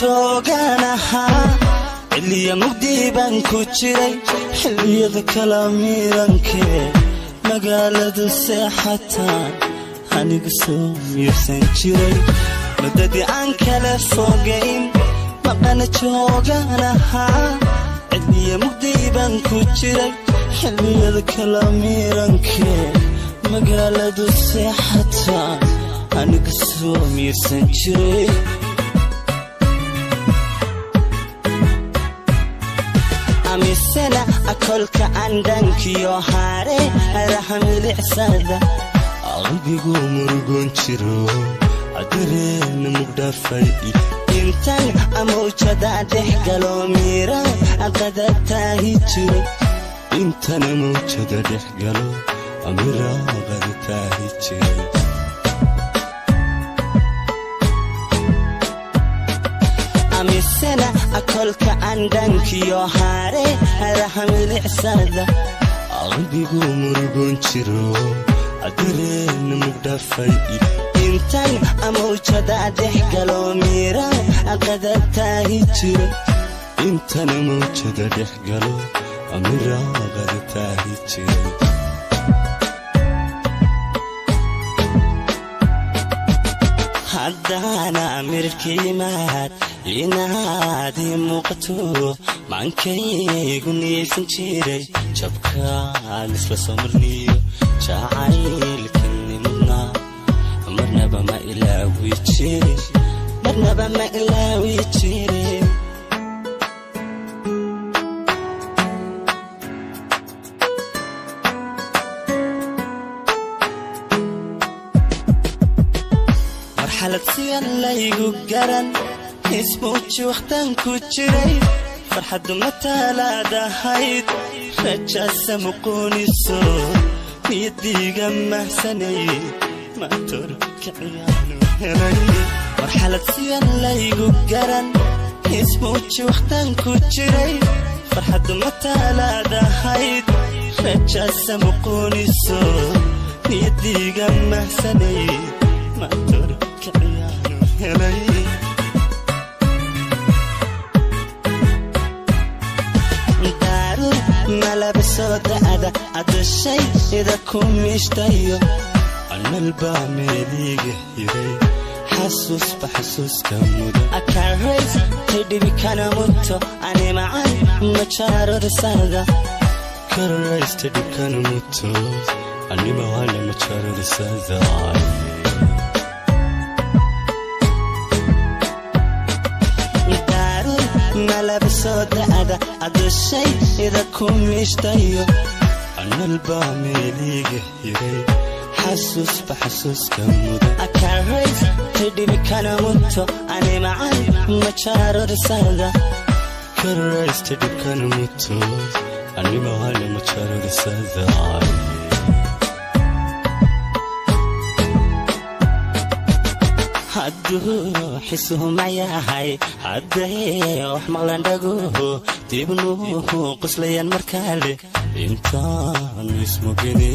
jooganaha illiya mugdiban ku jiray xilliyada kala miiranke magaalada seexataan anigu soo miirsan jiray madadii aan kala fogayn maqana jooganaha illiya mugdiban ku jiray xilliyada kala miiranke magaalada seexataan anigu soo miirsan jiray amisana akolka andankiyo haare rahamilicsada qalbigu murugoon jiro adareen mugdhafay intan amawjada dhex galo miira aqadatahi jiro intan amawjada dhex galo amira aqadatahi jiro amisana akolka andankiyo haare rahamilicsada qalbigu murugoon jiro adareen mugdhafay intan amawjada dhex galo miira aqadatahi jiro intan amawjada dhex galo amira aqadatahi jiro haddana mirkiimaad inaadi muuqato maankaygu niyaysan jiray jabkaan isla soo marniyo jacaylkani marnaba ma ilaawi jirin marnaba ma ilaawi jirin marxalad siyan laygu garan ismuuji waqtan ku jiray farxaddu matalaadahayd rajaasa muquuniso niyadiga mahsanay matorkaciyaanu helay marxalad siyan laygu garan ismuuji waqtan ku jiray farxaddu matalaadahayd rajaasa muquuniso niyadiga mahsanay matorkaciyaanu helay malabsoo da'ada adashay ida ku miishtayo analba meeliga hiray xasuusba xasuuska mudo akarays tidhibi kana muto ani macaan majarodasada karays tidhib kana muto ani macaan majarodasada malabsoo da'ada adashay ida ku miishtayo analba meeliga hiray xasuusba xasuuska mudo akarays tidhibi kana muto ani macaan majarodasada karays tidhib kana muto ani macaan majarodasada hadduu xisuhu mayahay hadday wax maqlan dhaguhu dibnuhu quslayan markaale intaan ismogeni